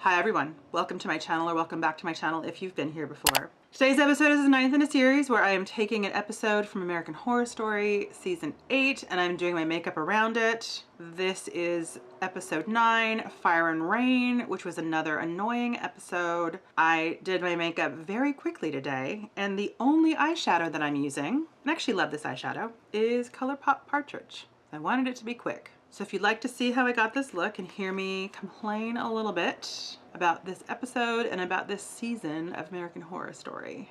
Hi everyone, welcome to my channel, or welcome back to my channel if you've been here before. Today's episode is the 9th in a series where I am taking an episode from American Horror Story season 8 and I'm doing my makeup around it. This is episode 9, Fire and Rain, which was another annoying episode. I did my makeup very quickly today, and the only eyeshadow that I'm using, and I actually love this eyeshadow, is Colourpop Partridge. I wanted it to be quick. So if you'd like to see how I got this look and hear me complain a little bit about this episode and about this season of American Horror Story,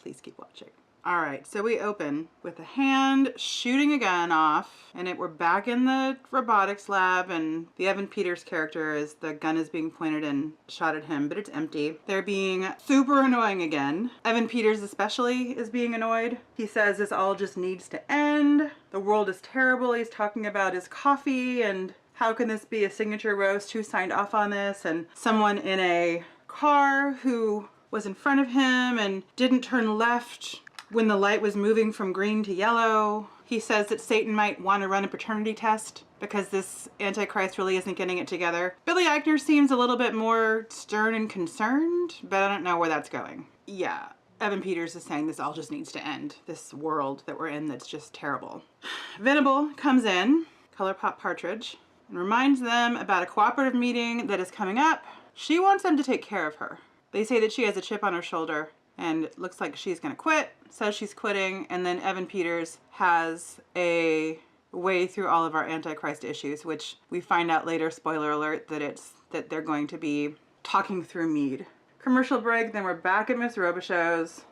please keep watching. All right, so we open with a hand shooting a gun off, and we're back in the robotics lab, and the Evan Peters character is, the gun is being pointed and shot at him, but it's empty. They're being super annoying again. Evan Peters especially is being annoyed. He says this all just needs to end. The world is terrible. He's talking about his coffee and how can this be a signature roast? Who signed off on this? And someone in a car who was in front of him and didn't turn left when the light was moving from green to yellow. He says that Satan might want to run a paternity test because this Antichrist really isn't getting it together. Billy Eichner seems a little bit more stern and concerned, but I don't know where that's going. Yeah, Evan Peters is saying this all just needs to end. This world that we're in that's just terrible. Venable comes in, Colourpop Partridge, and reminds them about a cooperative meeting that is coming up. She wants them to take care of her. They say that she has a chip on her shoulder and it looks like she's gonna quit, says she's quitting, and then Evan Peters has a way through all of our Antichrist issues, which we find out later, spoiler alert, that they're going to be talking through Mead. Commercial break, then we're back at Miss Robichaux's.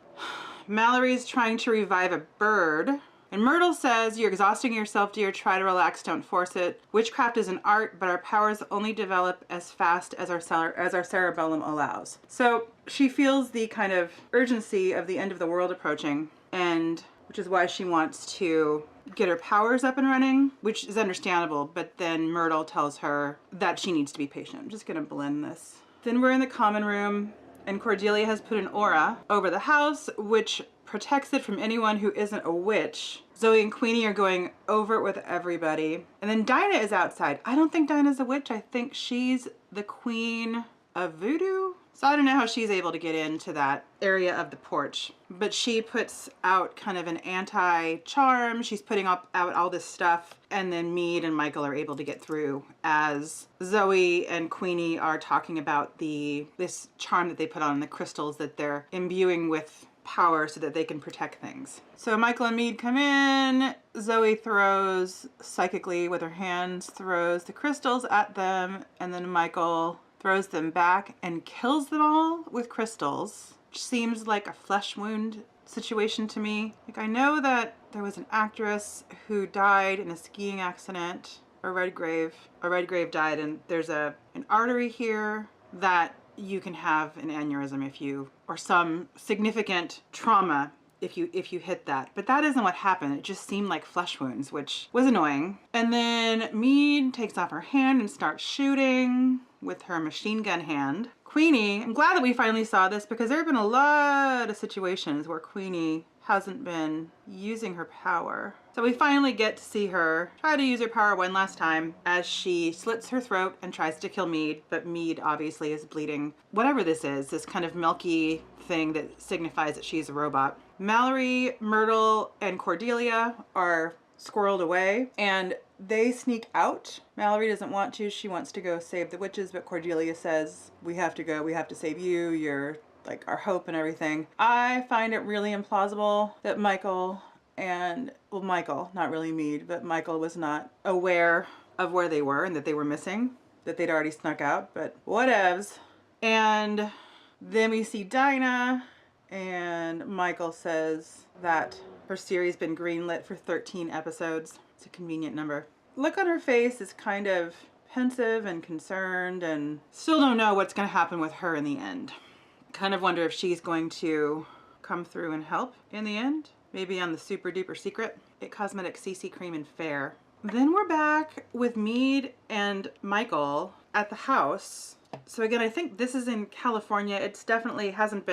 Mallory's trying to revive a bird, and Myrtle says, "You're exhausting yourself, dear. Try to relax, don't force it. Witchcraft is an art, but our powers only develop as fast as our cerebellum allows." So she feels the kind of urgency of the end of the world approaching, and which is why she wants to get her powers up and running, which is understandable, but then Myrtle tells her that she needs to be patient. I'm just gonna blend this. Then we're in the common room, and Cordelia has put an aura over the house, which protects it from anyone who isn't a witch. Zoe and Queenie are going over it with everybody. And then Dinah is outside. I don't think Dinah's a witch. I think she's the queen of voodoo. So I don't know how she's able to get into that area of the porch. But she puts out kind of an anti-charm. She's putting out all this stuff. And then Mead and Michael are able to get through as Zoe and Queenie are talking about this charm that they put on, the crystals that they're imbuing with power so that they can protect things. So Michael and Mead come in. Zoe throws psychically with her hands, throws the crystals at them, and then Michael throws them back and kills them all with crystals, which seems like a flesh wound situation to me. Like, I know that there was an actress who died in a skiing accident, or Redgrave died, and there's an artery here that you can have an aneurysm or some significant trauma if you hit that. But that isn't what happened. It just seemed like flesh wounds, which was annoying. And then Mead takes off her hand and starts shooting with her machine gun hand. Queenie, I'm glad that we finally saw this because there have been a lot of situations where Queenie hasn't been using her power. So we finally get to see her try to use her power one last time as she slits her throat and tries to kill Mead, but Mead obviously is bleeding. Whatever this is, this kind of milky thing that signifies that she's a robot. Mallory, Myrtle, and Cordelia are squirreled away and they sneak out. Mallory doesn't want to. She wants to go save the witches, but Cordelia says, "We have to go. We have to save you. You're like our hope and everything." I find it really implausible that Michael, not really Mead, but Michael was not aware of where they were and that they were missing, that they'd already snuck out, but whatevs. And then we see Dinah, and Michael says that her series been greenlit for 13 episodes. It's a convenient number. Look on her face is kind of pensive and concerned, and still don't know what's going to happen with her in the end. Kind of wonder if she's going to come through and help in the end. Maybe on the super duper secret. It Cosmetic CC Cream and Fair. Then we're back with Mead and Michael at the house. So again, I think this is in California. It's definitely it hasn't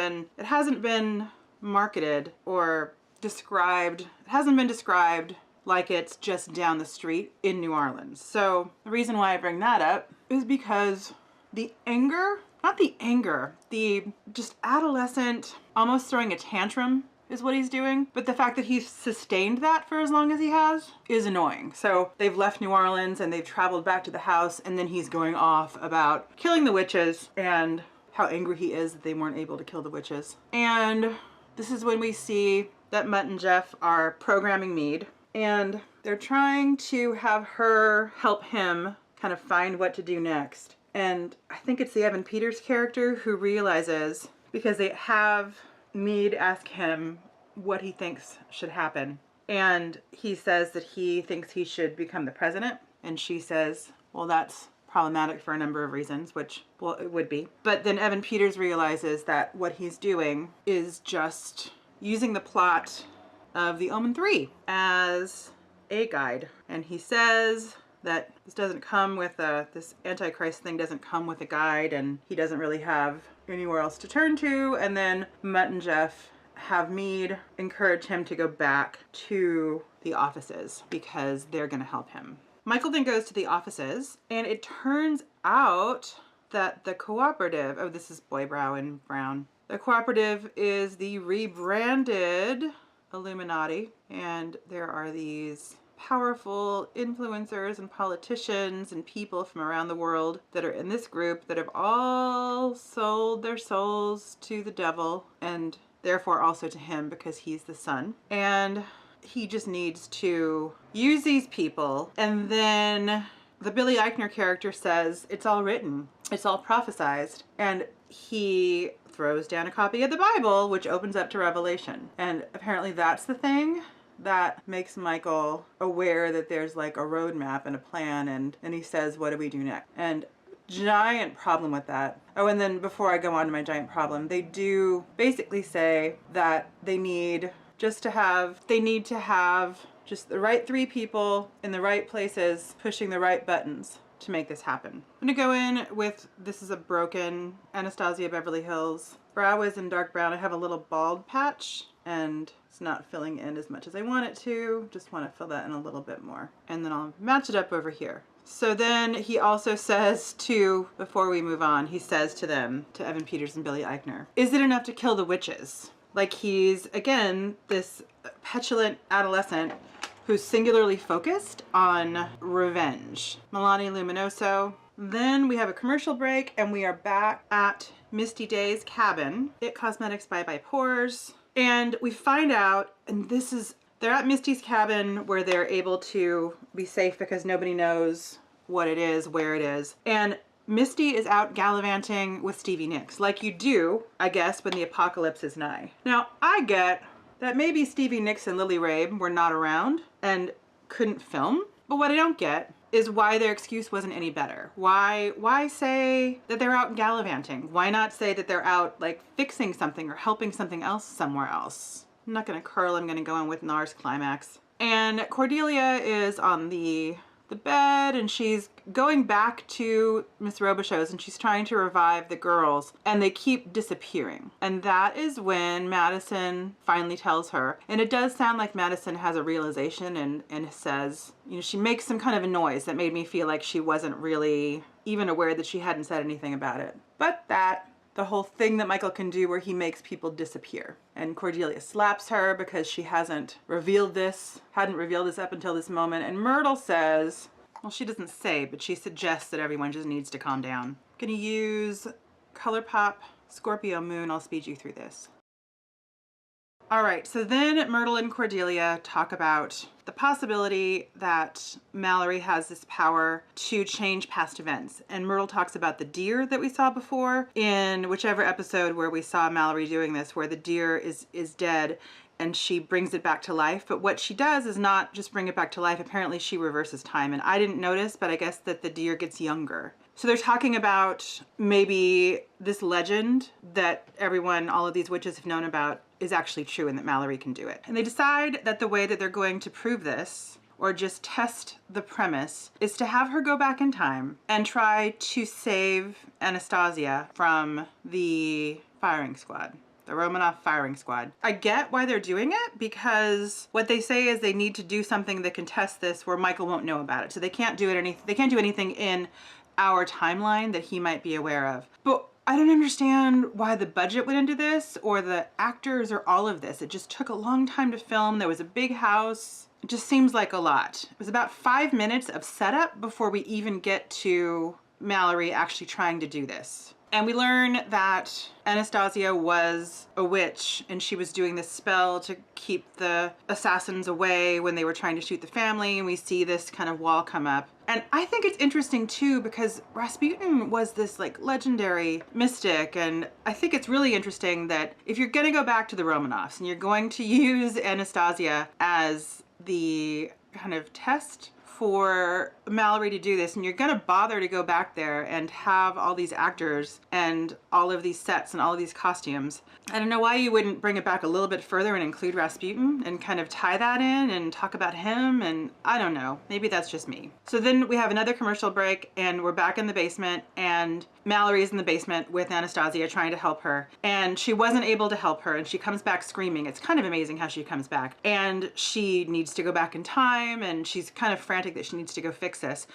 been marketed or described. It hasn't been described like it's just down the street in New Orleans. So the reason why I bring that up is because the anger, not the anger, the just adolescent, almost throwing a tantrum is what he's doing. But the fact that he's sustained that for as long as he has is annoying. So they've left New Orleans and they've traveled back to the house, and then he's going off about killing the witches and how angry he is that they weren't able to kill the witches. And this is when we see that Mutt and Jeff are programming Mead, and they're trying to have her help him kind of find what to do next. And I think it's the Evan Peters character who realizes, because they have Mead ask him what he thinks should happen. And he says that he thinks he should become the president. And she says, well, that's problematic for a number of reasons, which, well, it would be. But then Evan Peters realizes that what he's doing is just using the plot of The Omen 3 as a guide. And he says that this doesn't come with this Antichrist thing doesn't come with a guide, and he doesn't really have anywhere else to turn to. And then Mutt and Jeff have Mead encourage him to go back to the offices because they're going to help him. Michael then goes to the offices, and it turns out that the cooperative, oh, this is Boybrow and Brown. The cooperative is the rebranded Illuminati, and there are these powerful influencers and politicians and people from around the world that are in this group that have all sold their souls to the devil, and therefore also to him because he's the son. And he just needs to use these people. And then the Billy Eichner character says, it's all written, it's all prophesized. And he throws down a copy of the Bible, which opens up to Revelation. And apparently that's the thing that makes Michael aware that there's like a roadmap and a plan, and he says, what do we do next? And giant problem with that. Oh, and then before I go on to my giant problem, they do basically say that they need to have just the right 3 people in the right places pushing the right buttons to make this happen. I'm gonna go in with, this is a broken Anastasia Beverly Hills. Brow is in dark brown. I have a little bald patch and it's not filling in as much as I want it to. Just want to fill that in a little bit more. And then I'll match it up over here. So then he also says to, before we move on, he says to them, to Evan Peters and Billy Eichner, is it enough to kill the witches? Like he's, again, this petulant adolescent who's singularly focused on revenge. Milani Luminoso. Then we have a commercial break and we are back at Misty Day's cabin. It Cosmetics by Pores. And we find out, and this is, they're at Misty's cabin where they're able to be safe because nobody knows what it is, where it is. And Misty is out gallivanting with Stevie Nicks, like you do, I guess, when the apocalypse is nigh. Now, I get that maybe Stevie Nicks and Lily Rabe were not around and couldn't film, but what I don't get is why their excuse wasn't any better. Why say that they're out gallivanting? Why not say that they're out like fixing something or helping something else somewhere else? I'm not gonna curl, I'm gonna go in with NARS Climax. And Cordelia is on the bed and she's going back to Miss Robichaux's and she's trying to revive the girls and they keep disappearing. And that is when Madison finally tells her, and it does sound like Madison has a realization and says, you know, she makes some kind of a noise that made me feel like she wasn't really even aware that she hadn't said anything about it. But that, the whole thing that Michael can do where he makes people disappear. And Cordelia slaps her because she hadn't revealed this up until this moment. And Myrtle says, well, she doesn't say, but she suggests that everyone just needs to calm down. I'm gonna use Colourpop Scorpio Moon. I'll speed you through this. All right, so then Myrtle and Cordelia talk about the possibility that Mallory has this power to change past events. And Myrtle talks about the deer that we saw before in whichever episode where we saw Mallory doing this, where the deer is dead and she brings it back to life. But what she does is not just bring it back to life. Apparently she reverses time. And I didn't notice, but I guess that the deer gets younger. So they're talking about maybe this legend that everyone, all of these witches have known about is actually true and that Mallory can do it. And they decide that the way that they're going to prove this, or just test the premise, is to have her go back in time and try to save Anastasia from the firing squad. The Romanoff firing squad. I get why they're doing it, because what they say is they need to do something that can test this where Michael won't know about it. So they can't do anything in our timeline that he might be aware of. But I don't understand why the budget went into this, or the actors, or all of this. It just took a long time to film. There was a big house. It just seems like a lot. It was about 5 minutes of setup before we even get to Mallory actually trying to do this. And we learn that Anastasia was a witch, and she was doing this spell to keep the assassins away when they were trying to shoot the family, and we see this kind of wall come up. And I think it's interesting too, because Rasputin was this like legendary mystic, and I think it's really interesting that if you're gonna go back to the Romanovs and you're going to use Anastasia as the kind of test for Mallory to do this, and you're gonna bother to go back there and have all these actors and all of these sets and all of these costumes, I don't know why you wouldn't bring it back a little bit further and include Rasputin and kind of tie that in and talk about him. And I don't know, maybe that's just me. So then we have another commercial break, and we're back in the basement, and Mallory's in the basement with Anastasia trying to help her, and she wasn't able to help her, and she comes back screaming. It's kind of amazing how she comes back, and she needs to go back in time, and she's kind of frantic that she needs to go fix this.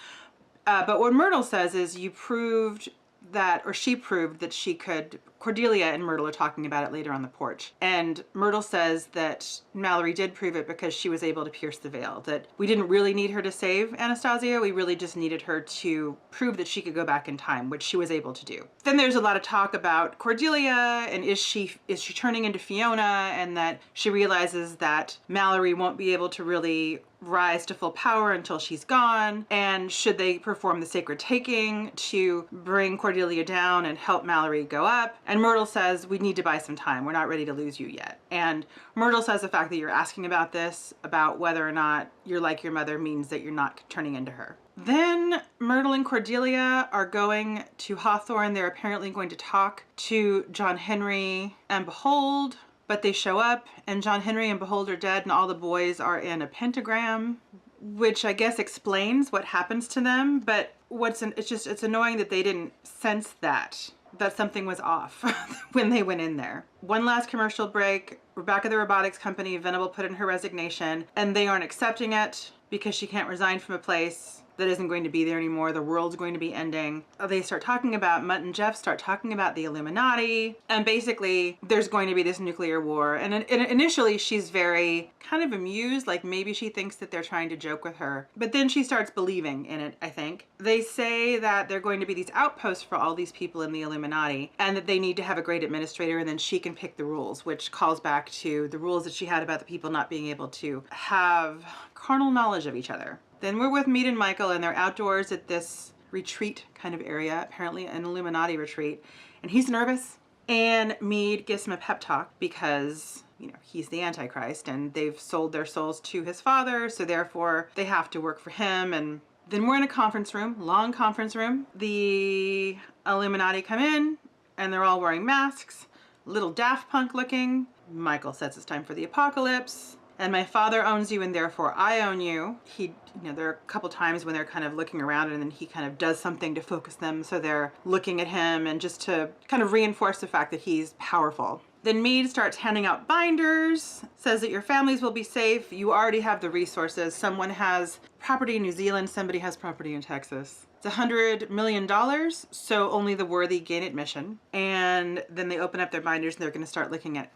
But what Myrtle says is, you proved that, or she proved that she could. Cordelia and Myrtle are talking about it later on the porch, and Myrtle says that Mallory did prove it because she was able to pierce the veil, that we didn't really need her to save Anastasia, we really just needed her to prove that she could go back in time, which she was able to do. Then there's a lot of talk about Cordelia, and is she turning into Fiona, and that she realizes that Mallory won't be able to really rise to full power until she's gone, and should they perform the sacred taking to bring Cordelia down and help Mallory go up. And Myrtle says, we need to buy some time, we're not ready to lose you yet. And Myrtle says the fact that you're asking about this, about whether or not you're like your mother, means that you're not turning into her. Then Myrtle and Cordelia are going to Hawthorne. They're apparently going to talk to John Henry and Behold, but they show up, and John Henry and Behold are dead, and all the boys are in a pentagram, which I guess explains what happens to them. But it's annoying that they didn't sense that something was off when they went in there. One last commercial break. We're back at the robotics company. Venable put in her resignation, and they aren't accepting it because she can't resign from a place that isn't going to be there anymore. The world's going to be ending. They start talking about, Mutt and Jeff start talking about the Illuminati, and basically there's going to be this nuclear war. And initially she's very kind of amused, like maybe she thinks that they're trying to joke with her, but then she starts believing in it, I think. They say that they're going to be these outposts for all these people in the Illuminati, and that they need to have a great administrator, and then she can pick the rules, which calls back to the rules that she had about the people not being able to have carnal knowledge of each other. Then we're with Mead and Michael, and they're outdoors at this retreat kind of area, apparently an Illuminati retreat, and he's nervous. And Mead gives him a pep talk because, you know, he's the Antichrist, and they've sold their souls to his father, so therefore they have to work for him. And then we're in a conference room, long conference room. The Illuminati come in, and they're all wearing masks, little Daft Punk looking. Michael says it's time for the apocalypse. And my father owns you, and therefore I own you. There are a couple times when they're kind of looking around, and then he kind of does something to focus them, so they're looking at him, and just to kind of reinforce the fact that he's powerful. Then Mead starts handing out binders, says that your families will be safe. You already have the resources. Someone has property in New Zealand, somebody has property in Texas. It's $100 million, so only the worthy gain admission. And then they open up their binders, and they're going to start looking at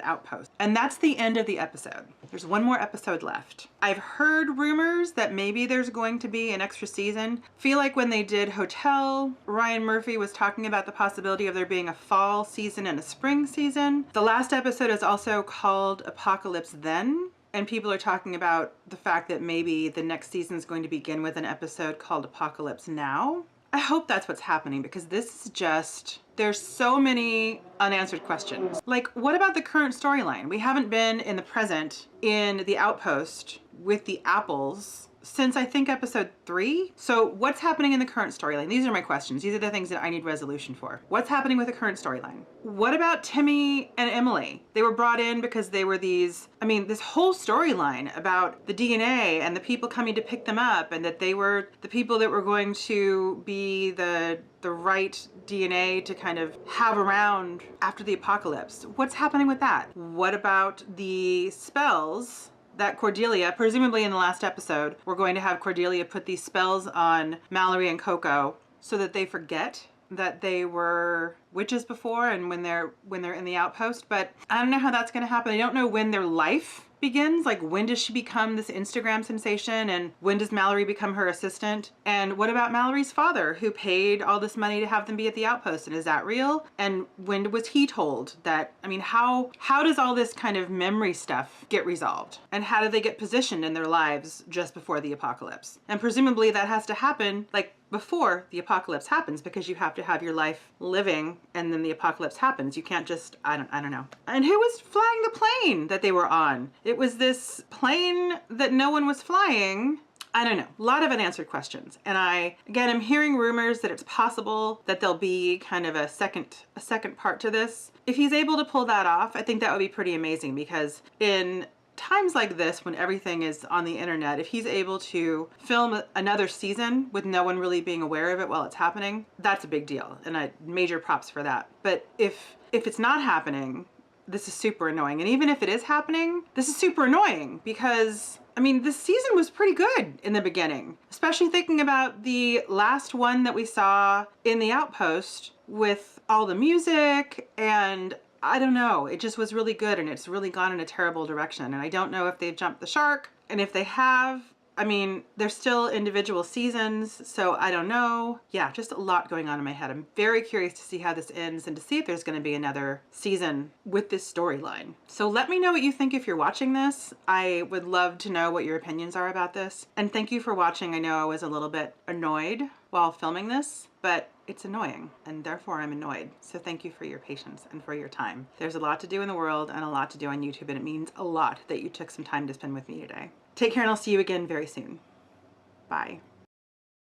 outposts. And that's the end of the episode. There's one more episode left. I've heard rumors that maybe there's going to be an extra season. Feel like when they did Hotel, Ryan Murphy was talking about the possibility of there being a fall season and a spring season. The last episode is also called Apocalypse Then. And people are talking about the fact that maybe the next season is going to begin with an episode called Apocalypse Now. I hope that's what's happening, because this is just, there's so many unanswered questions. Like, what about the current storyline? We haven't been in the present in the outpost with the apples since I think episode 3. So what's happening in the current storyline? These are my questions. These are the things that I need resolution for. What's happening with the current storyline? What about Timmy and Emily? They were brought in because they were these, this whole storyline about the DNA and the people coming to pick them up, and that they were the people that were going to be the right DNA to kind of have around after the apocalypse. What's happening with that? What about the spells that Cordelia, presumably in the last episode, we're going to have Cordelia put these spells on Mallory and Coco, so that they forget that they were witches before and when they're in the outpost. But I don't know how that's going to happen. I don't know when their life begins. Like, when does she become this Instagram sensation, and when does Mallory become her assistant? And what about Mallory's father, who paid all this money to have them be at the outpost, and is that real? And when was he told that? I mean, how does all this kind of memory stuff get resolved, and how do they get positioned in their lives just before the apocalypse? And presumably that has to happen like before the apocalypse happens, because you have to have your life living and then the apocalypse happens. You can't just, I don't know. And who was flying the plane that they were on? It was this plane that no one was flying. I don't know. A lot of unanswered questions. And I'm hearing rumors that it's possible that there'll be kind of a second part to this. If he's able to pull that off, I think that would be pretty amazing, because in times like this, when everything is on the internet, if he's able to film another season with no one really being aware of it while it's happening, that's a big deal, and major props for that. But if it's not happening, this is super annoying. And even if it is happening, this is super annoying, because I mean, this season was pretty good in the beginning, especially thinking about the last one that we saw in the outpost with all the music, and I don't know, it just was really good, and it's really gone in a terrible direction. And I don't know if they've jumped the shark, and if they have, I mean, they're still individual seasons, so I don't know. Yeah, just a lot going on in my head. I'm very curious to see how this ends and to see if there's going to be another season with this storyline. So let me know what you think if you're watching this. I would love to know what your opinions are about this. And thank you for watching. I know I was a little bit annoyed while filming this, but it's annoying, and therefore I'm annoyed. So thank you for your patience and for your time. There's a lot to do in the world and a lot to do on YouTube, and it means a lot that you took some time to spend with me today. Take care, and I'll see you again very soon. Bye.